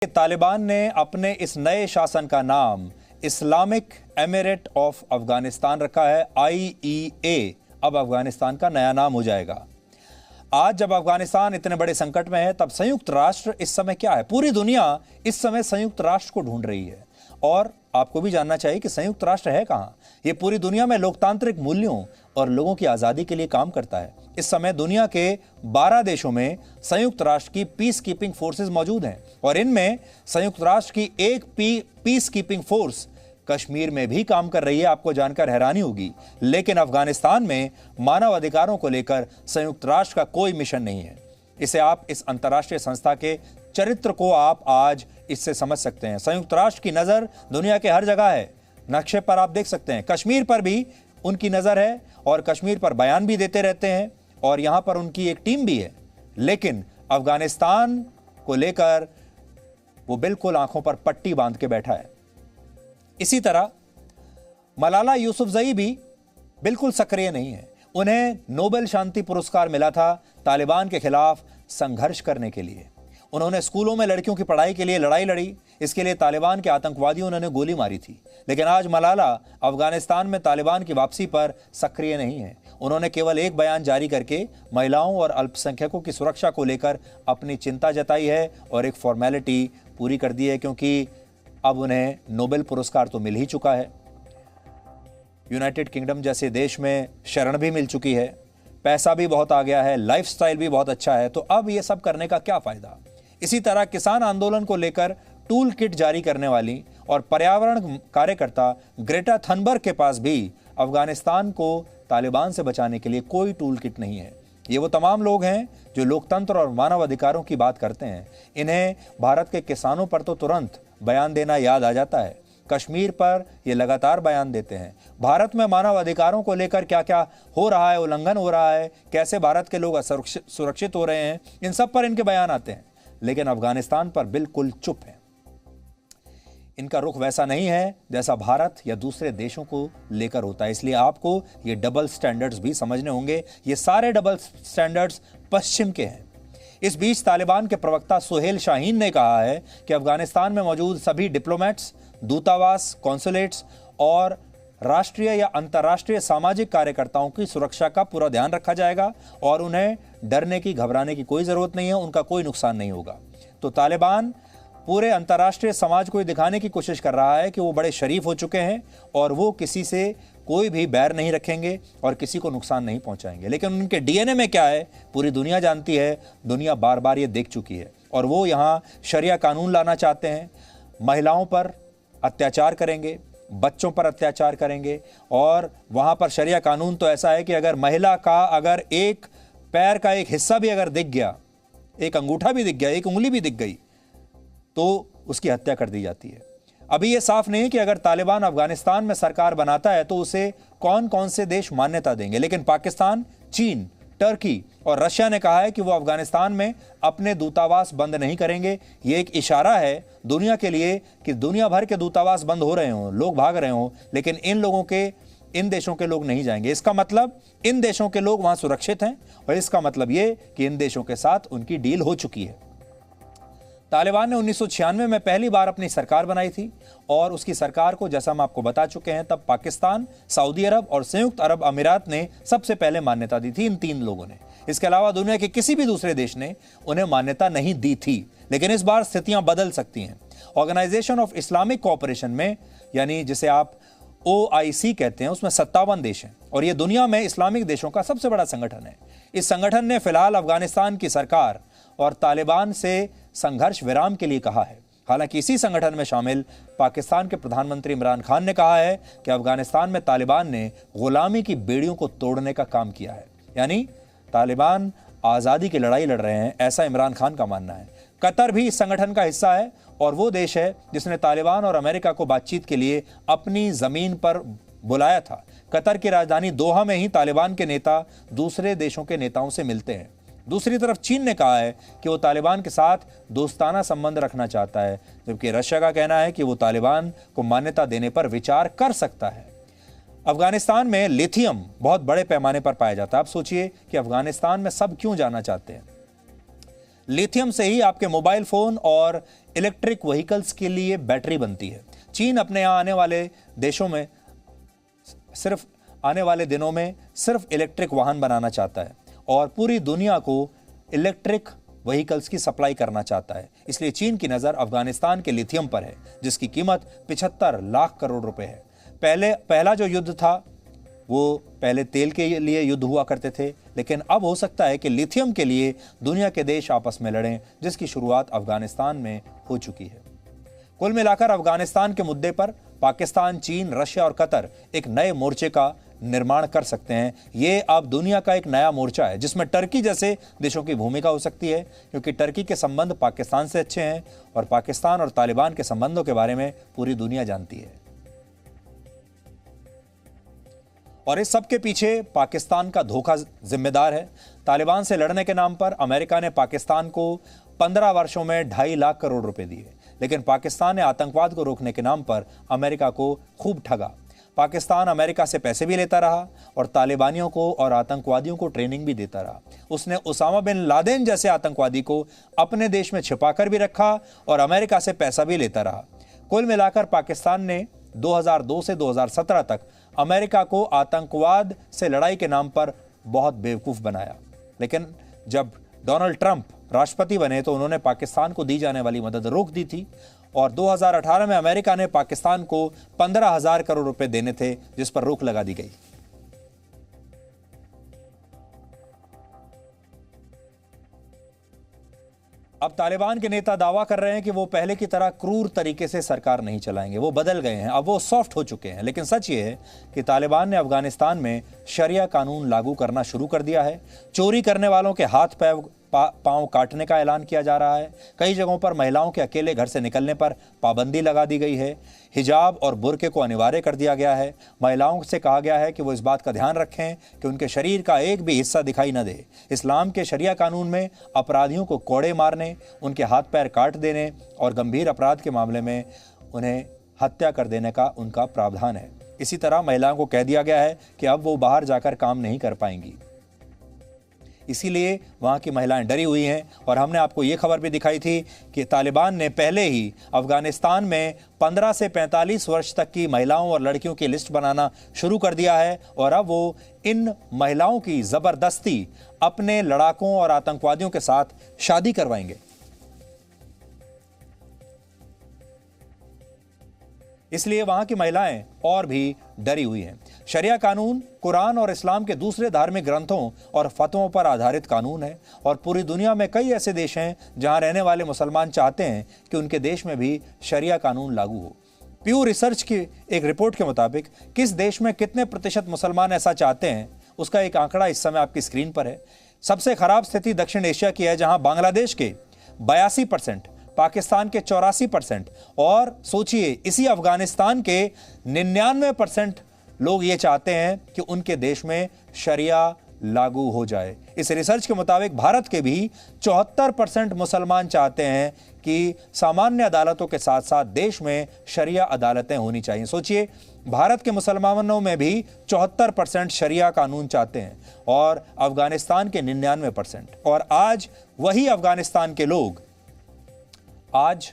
तालिबान ने अपने इस नए शासन का नाम इस्लामिक एमिरेट ऑफ अफगानिस्तान रखा है, IEA। अब अफगानिस्तान का नया नाम हो जाएगा। आज जब अफगानिस्तान इतने बड़े संकट में है, तब संयुक्त राष्ट्र इस समय क्या है? पूरी दुनिया इस समय संयुक्त राष्ट्र को ढूंढ रही है। और आपको भी जानना चाहिए कि संयुक्त राष्ट्र है कहां। ये पूरी दुनिया में लोकतांत्रिक मूल्यों और लोगों की आजादी के लिए काम करता है। इस समय दुनिया के 12 देशों में संयुक्त राष्ट्र की पीस कीपिंग फोर्सेस मौजूद हैं और इनमें संयुक्त राष्ट्र की एक पीस कीपिंग फोर्स कश्मीर में भी काम कर रही है। आपको जानकर हैरानी होगी, लेकिन अफगानिस्तान में मानव अधिकारों को लेकर संयुक्त राष्ट्र का कोई मिशन नहीं है। इसे आप इस अंतर्राष्ट्रीय संस्था के चरित्र को आप आज इससे समझ सकते हैं। संयुक्त राष्ट्र की नजर दुनिया के हर जगह है। नक्शे पर आप देख सकते हैं, कश्मीर पर भी उनकी नजर है और कश्मीर पर बयान भी देते रहते हैं और यहां पर उनकी एक टीम भी है। लेकिन अफगानिस्तान को लेकर वो बिल्कुल आंखों पर पट्टी बांध के बैठा है। इसी तरह मलाला यूसुफजई भी बिल्कुल सक्रिय नहीं है। उन्हें नोबेल शांति पुरस्कार मिला था तालिबान के खिलाफ संघर्ष करने के लिए। उन्होंने स्कूलों में लड़कियों की पढ़ाई के लिए लड़ाई लड़ी। इसके लिए तालिबान के आतंकवादियों ने उन्हें गोली मारी थी। लेकिन आज मलाला अफगानिस्तान में तालिबान की वापसी पर सक्रिय नहीं है। उन्होंने केवल एक बयान जारी करके महिलाओं और अल्पसंख्यकों की सुरक्षा को लेकर अपनी चिंता जताई है और एक फॉर्मेलिटी पूरी कर दी है, क्योंकि अब उन्हें नोबेल पुरस्कार तो मिल ही चुका है। यूनाइटेड किंगडम जैसे देश में शरण भी मिल चुकी है, पैसा भी बहुत आ गया है, लाइफस्टाइल भी बहुत अच्छा है। तो अब ये सब करने का क्या फायदा? इसी तरह किसान आंदोलन को लेकर टूल किट जारी करने वाली और पर्यावरण कार्यकर्ता ग्रेटा थनबर्ग के पास भी अफगानिस्तान को तालिबान से बचाने के लिए कोई टूल किट नहीं है। ये वो तमाम लोग हैं जो लोकतंत्र और मानव अधिकारों की बात करते हैं। इन्हें भारत के किसानों पर तो तुरंत बयान देना याद आ जाता है। कश्मीर पर ये लगातार बयान देते हैं। भारत में मानव अधिकारों को लेकर क्या क्या हो रहा है, उल्लंघन हो रहा है, कैसे भारत के लोग सुरक्षित हो रहे हैं, इन सब पर इनके बयान आते हैं। लेकिन अफगानिस्तान पर बिल्कुल चुप है। इनका रुख वैसा नहीं है जैसा भारत या दूसरे देशों को लेकर होता है। इसलिए आपको ये डबल स्टैंडर्ड्स भी समझने होंगे। ये सारे डबल स्टैंडर्ड्स पश्चिम के हैं। इस बीच तालिबान के प्रवक्ता सुहेल शाहीन ने कहा है कि अफगानिस्तान में मौजूद सभी डिप्लोमेट्स, दूतावास, कॉन्सुलेट्स और राष्ट्रीय या अंतर्राष्ट्रीय सामाजिक कार्यकर्ताओं की सुरक्षा का पूरा ध्यान रखा जाएगा और उन्हें डरने की, घबराने की कोई जरूरत नहीं है। उनका कोई नुकसान नहीं होगा। तो तालिबान पूरे अंतर्राष्ट्रीय समाज को दिखाने की कोशिश कर रहा है कि वो बड़े शरीफ हो चुके हैं और वो किसी से कोई भी बैर नहीं रखेंगे और किसी को नुकसान नहीं पहुंचाएंगे। लेकिन उनके DNA में क्या है, पूरी दुनिया जानती है। दुनिया बार बार ये देख चुकी है और वो यहाँ शरिया कानून लाना चाहते हैं। महिलाओं पर अत्याचार करेंगे, बच्चों पर अत्याचार करेंगे और वहाँ पर शरिया कानून तो ऐसा है कि अगर महिला का अगर एक पैर का एक हिस्सा भी अगर दिख गया, एक अंगूठा भी दिख गया, एक उंगली भी दिख गई, तो उसकी हत्या कर दी जाती है। अभी ये साफ नहीं कि अगर तालिबान अफगानिस्तान में सरकार बनाता है तो उसे कौन कौन से देश मान्यता देंगे। लेकिन पाकिस्तान, चीन, टर्की और रशिया ने कहा है कि वो अफगानिस्तान में अपने दूतावास बंद नहीं करेंगे। ये एक इशारा है दुनिया के लिए कि दुनिया भर के दूतावास बंद हो रहे हों, लोग भाग रहे हों, लेकिन इन देशों के लोग नहीं जाएंगे। इसका मतलब इन देशों के लोग वहां सुरक्षित हैं और इसका मतलब ये कि इन देशों के साथ उनकी डील हो चुकी है। तालिबान ने 1996 में पहली बार अपनी सरकार बनाई थी और उसकी सरकार को, जैसा हम आपको बता चुके हैं, तब पाकिस्तान, सऊदी अरब और संयुक्त अरब अमीरात ने सबसे पहले मान्यता दी थी। इन 3 लोगों ने। इसके अलावा दुनिया के किसी भी दूसरे देश ने उन्हें मान्यता नहीं दी थी। लेकिन इस बार स्थितियां बदल सकती हैं। ऑर्गेनाइजेशन ऑफ इस्लामिक कोऑपरेशन में, यानी जिसे आप OIC कहते हैं, उसमें 57 देश हैं और यह दुनिया में इस्लामिक देशों का सबसे बड़ा संगठन है। इस संगठन ने फिलहाल अफगानिस्तान की सरकार और तालिबान से संघर्ष विराम के लिए कहा है। हालांकि इसी संगठन में शामिल पाकिस्तान के प्रधानमंत्री इमरान खान ने कहा है कि अफगानिस्तान में तालिबान ने गुलामी की बेड़ियों को तोड़ने का काम किया है। यानी तालिबान आज़ादी की लड़ाई लड़ रहे हैं, ऐसा इमरान खान का मानना है। कतर भी इस संगठन का हिस्सा है और वो देश है जिसने तालिबान और अमेरिका को बातचीत के लिए अपनी जमीन पर बुलाया था। कतर की राजधानी दोहा में ही तालिबान के नेता दूसरे देशों के नेताओं से मिलते हैं। दूसरी तरफ चीन ने कहा है कि वो तालिबान के साथ दोस्ताना संबंध रखना चाहता है, जबकि रशिया का कहना है कि वो तालिबान को मान्यता देने पर विचार कर सकता है। अफगानिस्तान में लिथियम बहुत बड़े पैमाने पर पाया जाता है। आप सोचिए कि अफगानिस्तान में सब क्यों जाना चाहते हैं। लिथियम से ही आपके मोबाइल फोन और इलेक्ट्रिक व्हीकल्स के लिए बैटरी बनती है। चीन अपने यहाँ आने वाले दिनों में सिर्फ इलेक्ट्रिक वाहन बनाना चाहता है और पूरी दुनिया को इलेक्ट्रिक व्हीकल्स की सप्लाई करना चाहता है। इसलिए चीन की नज़र अफगानिस्तान के लिथियम पर है, जिसकी कीमत 75 लाख करोड़ रुपए है। पहला जो युद्ध था वो पहले तेल के लिए युद्ध हुआ करते थे, लेकिन अब हो सकता है कि लिथियम के लिए दुनिया के देश आपस में लड़ें, जिसकी शुरुआत अफगानिस्तान में हो चुकी है। कुल मिलाकर अफगानिस्तान के मुद्दे पर पाकिस्तान, चीन, रशिया और कतर एक नए मोर्चे का निर्माण कर सकते हैं। ये अब दुनिया का एक नया मोर्चा है जिसमें टर्की जैसे देशों की भूमिका हो सकती है, क्योंकि टर्की के संबंध पाकिस्तान से अच्छे हैं और पाकिस्तान और तालिबान के संबंधों के बारे में पूरी दुनिया जानती है। और इस सब के पीछे पाकिस्तान का धोखा जिम्मेदार है। तालिबान से लड़ने के नाम पर अमेरिका ने पाकिस्तान को 15 वर्षों में 2.5 लाख करोड़ रुपए दिए, लेकिन पाकिस्तान ने आतंकवाद को रोकने के नाम पर अमेरिका को खूब ठगा। पाकिस्तान अमेरिका से पैसे भी लेता रहा और तालिबानियों को और आतंकवादियों को ट्रेनिंग भी देता रहा। उसने उसामा बिन लादेन जैसे आतंकवादी को अपने देश में छिपाकर भी रखा और अमेरिका से पैसा भी लेता रहा। कुल मिलाकर पाकिस्तान ने 2002 से 2017 तक अमेरिका को आतंकवाद से लड़ाई के नाम पर बहुत बेवकूफ बनाया। लेकिन जब डोनाल्ड ट्रंप राष्ट्रपति बने तो उन्होंने पाकिस्तान को दी जाने वाली मदद रोक दी थी और 2018 में अमेरिका ने पाकिस्तान को 15,000 करोड़ रुपए देने थे, जिस पर रोक लगा दी गई। अब तालिबान के नेता दावा कर रहे हैं कि वो पहले की तरह क्रूर तरीके से सरकार नहीं चलाएंगे, वो बदल गए हैं, अब वो सॉफ्ट हो चुके हैं। लेकिन सच ये है कि तालिबान ने अफगानिस्तान में शरिया कानून लागू करना शुरू कर दिया है। चोरी करने वालों के हाथ पांव काटने का ऐलान किया जा रहा है। कई जगहों पर महिलाओं के अकेले घर से निकलने पर पाबंदी लगा दी गई है। हिजाब और बुर्के को अनिवार्य कर दिया गया है। महिलाओं से कहा गया है कि वो इस बात का ध्यान रखें कि उनके शरीर का एक भी हिस्सा दिखाई न दे। इस्लाम के शरिया कानून में अपराधियों को कोड़े मारने, उनके हाथ पैर काट देने और गंभीर अपराध के मामले में उन्हें हत्या कर देने का उनका प्रावधान है। इसी तरह महिलाओं को कह दिया गया है कि अब वो बाहर जाकर काम नहीं कर पाएंगी। इसीलिए वहाँ की महिलाएं डरी हुई हैं और हमने आपको ये खबर भी दिखाई थी कि तालिबान ने पहले ही अफगानिस्तान में 15 से 45 वर्ष तक की महिलाओं और लड़कियों की लिस्ट बनाना शुरू कर दिया है और अब वो इन महिलाओं की ज़बरदस्ती अपने लड़ाकों और आतंकवादियों के साथ शादी करवाएंगे। इसलिए वहां की महिलाएं और भी डरी हुई हैं। शरिया कानून कुरान और इस्लाम के दूसरे धार्मिक ग्रंथों और फतवों पर आधारित कानून है और पूरी दुनिया में कई ऐसे देश हैं जहां रहने वाले मुसलमान चाहते हैं कि उनके देश में भी शरिया कानून लागू हो। प्यू रिसर्च की एक रिपोर्ट के मुताबिक किस देश में कितने प्रतिशत मुसलमान ऐसा चाहते हैं, उसका एक आंकड़ा इस समय आपकी स्क्रीन पर है। सबसे खराब स्थिति दक्षिण एशिया की है, जहां बांग्लादेश के 82%, पाकिस्तान के 84% और सोचिए इसी अफगानिस्तान के 99% लोग ये चाहते हैं कि उनके देश में शरिया लागू हो जाए। इस रिसर्च के मुताबिक भारत के भी 74% मुसलमान चाहते हैं कि सामान्य अदालतों के साथ साथ देश में शरिया अदालतें होनी चाहिए। सोचिए भारत के मुसलमानों में भी 74% शरिया कानून चाहते हैं और अफगानिस्तान के 99%। और आज वही अफगानिस्तान के लोग आज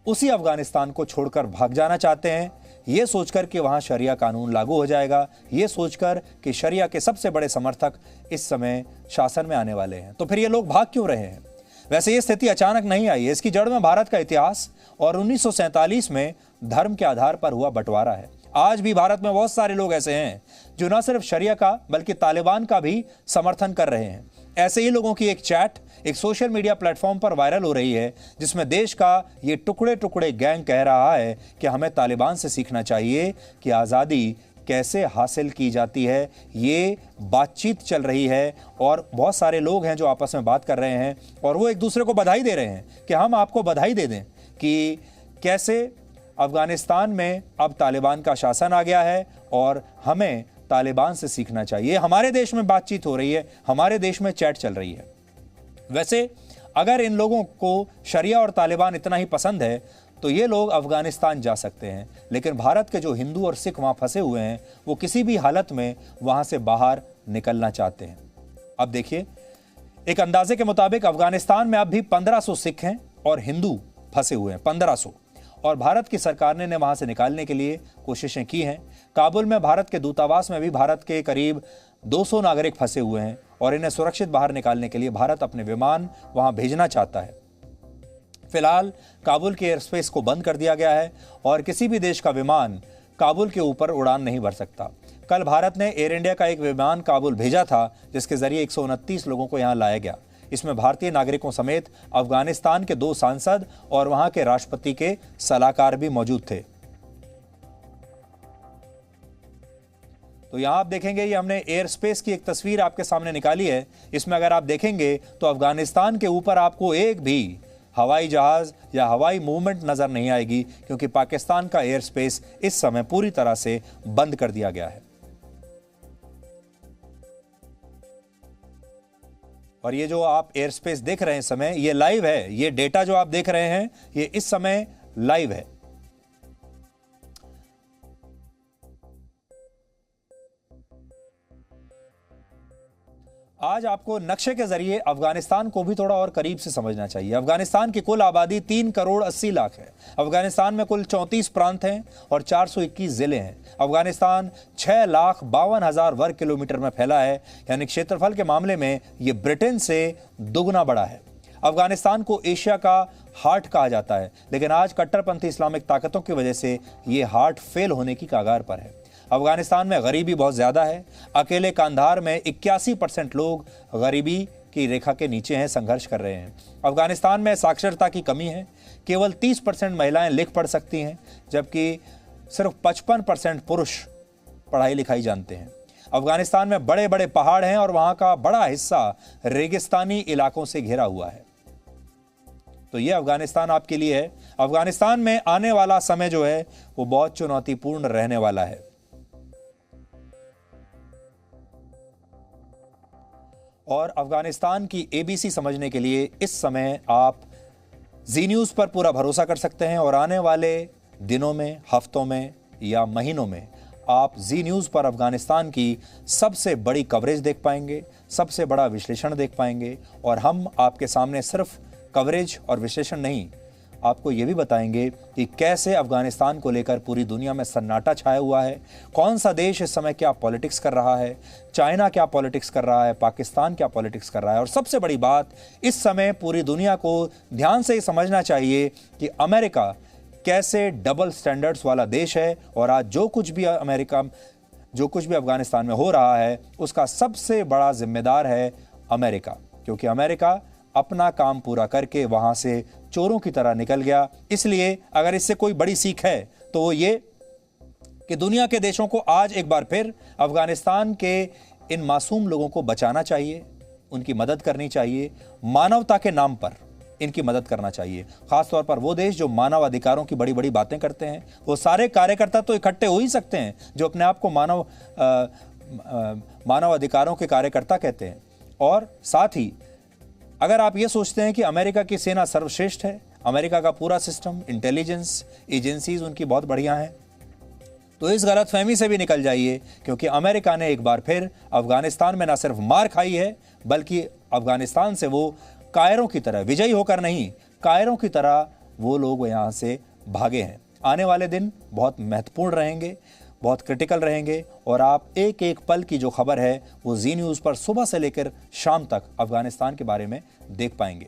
उसी अफगानिस्तान को छोड़कर भाग जाना चाहते हैं, यह सोचकर कि वहां शरिया कानून लागू हो जाएगा, यह सोचकर कि शरिया के सबसे बड़े समर्थक इस समय शासन में आने वाले हैं। तो फिर ये लोग भाग क्यों रहे हैं? वैसे ये स्थिति अचानक नहीं आई है, इसकी जड़ में भारत का इतिहास और 1947 में धर्म के आधार पर हुआ बंटवारा है। आज भी भारत में बहुत सारे लोग ऐसे हैं जो न सिर्फ शरिया का बल्कि तालिबान का भी समर्थन कर रहे हैं। ऐसे ही लोगों की एक चैट एक सोशल मीडिया प्लेटफॉर्म पर वायरल हो रही है, जिसमें देश का ये टुकड़े टुकड़े गैंग कह रहा है कि हमें तालिबान से सीखना चाहिए कि आज़ादी कैसे हासिल की जाती है। ये बातचीत चल रही है और बहुत सारे लोग हैं जो आपस में बात कर रहे हैं और वो एक दूसरे को बधाई दे रहे हैं कि हम आपको बधाई दे दें कि कैसे अफगानिस्तान में अब तालिबान का शासन आ गया है और हमें तालिबान से सीखना चाहिए। हमारे देश में बातचीत हो रही है, हमारे देश में चैट चल रही है। वैसे अगर इन लोगों को शरिया और तालिबान इतना ही पसंद है तो ये लोग अफगानिस्तान जा सकते हैं, लेकिन भारत के जो हिंदू और सिख वहाँ फंसे हुए हैं वो किसी भी हालत में वहाँ से बाहर निकलना चाहते हैं। अब देखिए एक अंदाजे के मुताबिक अफगानिस्तान में अब भी 1500 सिख हैं और हिंदू फंसे हुए हैं, 1500, और भारत की सरकार ने वहां से निकालने के लिए कोशिशें की हैं। काबुल में भारत के दूतावास में भी भारत के करीब 200 नागरिक फंसे हुए हैं और इन्हें सुरक्षित बाहर निकालने के लिए भारत अपने विमान वहां भेजना चाहता है। फिलहाल काबुल के एयर स्पेस को बंद कर दिया गया है और किसी भी देश का विमान काबुल के ऊपर उड़ान नहीं भर सकता। कल भारत ने एयर इंडिया का एक विमान काबुल भेजा था, जिसके जरिए 129 लोगों को यहां लाया गया। इसमें भारतीय नागरिकों समेत अफगानिस्तान के 2 सांसद और वहां के राष्ट्रपति के सलाहकार भी मौजूद थे। तो यहां आप देखेंगे, ये हमने एयर स्पेस की एक तस्वीर आपके सामने निकाली है। इसमें अगर आप देखेंगे तो अफगानिस्तान के ऊपर आपको एक भी हवाई जहाज या हवाई मूवमेंट नजर नहीं आएगी, क्योंकि पाकिस्तान का एयर स्पेस इस समय पूरी तरह से बंद कर दिया गया है। और ये जो आप एयर स्पेस देख रहे हैं इस समय, ये लाइव है। ये डेटा जो आप देख रहे हैं ये इस समय लाइव है। आज आपको नक्शे के जरिए अफगानिस्तान को भी थोड़ा और करीब से समझना चाहिए। अफगानिस्तान की कुल आबादी 3 करोड़ 80 लाख है। अफगानिस्तान में कुल 34 प्रांत हैं और 421 जिले हैं। अफगानिस्तान 6,52,000 वर्ग किलोमीटर में फैला है, यानी क्षेत्रफल के मामले में यह ब्रिटेन से दुगना बड़ा है। अफगानिस्तान को एशिया का हार्ट कहा जाता है, लेकिन आज कट्टरपंथी इस्लामिक ताकतों की वजह से यह हार्ट फेल होने की कगार पर है। अफगानिस्तान में गरीबी बहुत ज्यादा है। अकेले कांधार में 81% लोग गरीबी की रेखा के नीचे हैं, संघर्ष कर रहे हैं। अफगानिस्तान में साक्षरता की कमी है। केवल 30% महिलाएं लिख पढ़ सकती हैं, जबकि सिर्फ 55% पुरुष पढ़ाई लिखाई जानते हैं। अफगानिस्तान में बड़े बड़े पहाड़ हैं और वहां का बड़ा हिस्सा रेगिस्तानी इलाकों से घिरा हुआ है। तो यह अफगानिस्तान आपके लिए है। अफगानिस्तान में आने वाला समय जो है वो बहुत चुनौतीपूर्ण रहने वाला है। और अफगानिस्तान की एबीसी समझने के लिए इस समय आप जी न्यूज़ पर पूरा भरोसा कर सकते हैं और आने वाले दिनों में, हफ्तों में या महीनों में आप जी न्यूज़ पर अफगानिस्तान की सबसे बड़ी कवरेज देख पाएंगे, सबसे बड़ा विश्लेषण देख पाएंगे। और हम आपके सामने सिर्फ कवरेज और विश्लेषण नहीं, आपको ये भी बताएंगे कि कैसे अफगानिस्तान को लेकर पूरी दुनिया में सन्नाटा छाया हुआ है, कौन सा देश इस समय क्या पॉलिटिक्स कर रहा है, चाइना क्या पॉलिटिक्स कर रहा है, पाकिस्तान क्या पॉलिटिक्स कर रहा है। और सबसे बड़ी बात, इस समय पूरी दुनिया को ध्यान से समझना चाहिए कि अमेरिका कैसे डबल स्टैंडर्ड्स वाला देश है। और आज जो कुछ भी अफगानिस्तान में हो रहा है उसका सबसे बड़ा जिम्मेदार है अमेरिका, क्योंकि अमेरिका अपना काम पूरा करके वहां से चोरों की तरह निकल गया। इसलिए अगर इससे कोई बड़ी सीख है तो वो ये कि दुनिया के देशों को आज एक बार फिर अफगानिस्तान के इन मासूम लोगों को बचाना चाहिए, उनकी मदद करनी चाहिए, मानवता के नाम पर इनकी मदद करना चाहिए। खासतौर पर वो देश जो मानव अधिकारों की बड़ी बड़ी बातें करते हैं। वो सारे कार्यकर्ता तो इकट्ठे हो ही सकते हैं जो अपने आप को मानव अधिकारों के कार्यकर्ता कहते हैं। और साथ ही अगर आप ये सोचते हैं कि अमेरिका की सेना सर्वश्रेष्ठ है, अमेरिका का पूरा सिस्टम, इंटेलिजेंस एजेंसीज उनकी बहुत बढ़िया हैं, तो इस गलतफहमी से भी निकल जाइए, क्योंकि अमेरिका ने एक बार फिर अफगानिस्तान में न सिर्फ मार खाई है, बल्कि अफगानिस्तान से वो कायरों की तरह विजयी होकर नहीं, कायरों की तरह वो लोग यहाँ से भागे हैं। आने वाले दिन बहुत महत्वपूर्ण रहेंगे, बहुत क्रिटिकल रहेंगे और आप एक एक पल की जो खबर है वो जी न्यूज़ पर सुबह से लेकर शाम तक अफगानिस्तान के बारे में देख पाएंगे।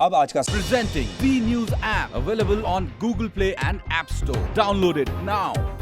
अब आज का presenting Zee News app available on Google Play and App Store. Download it now.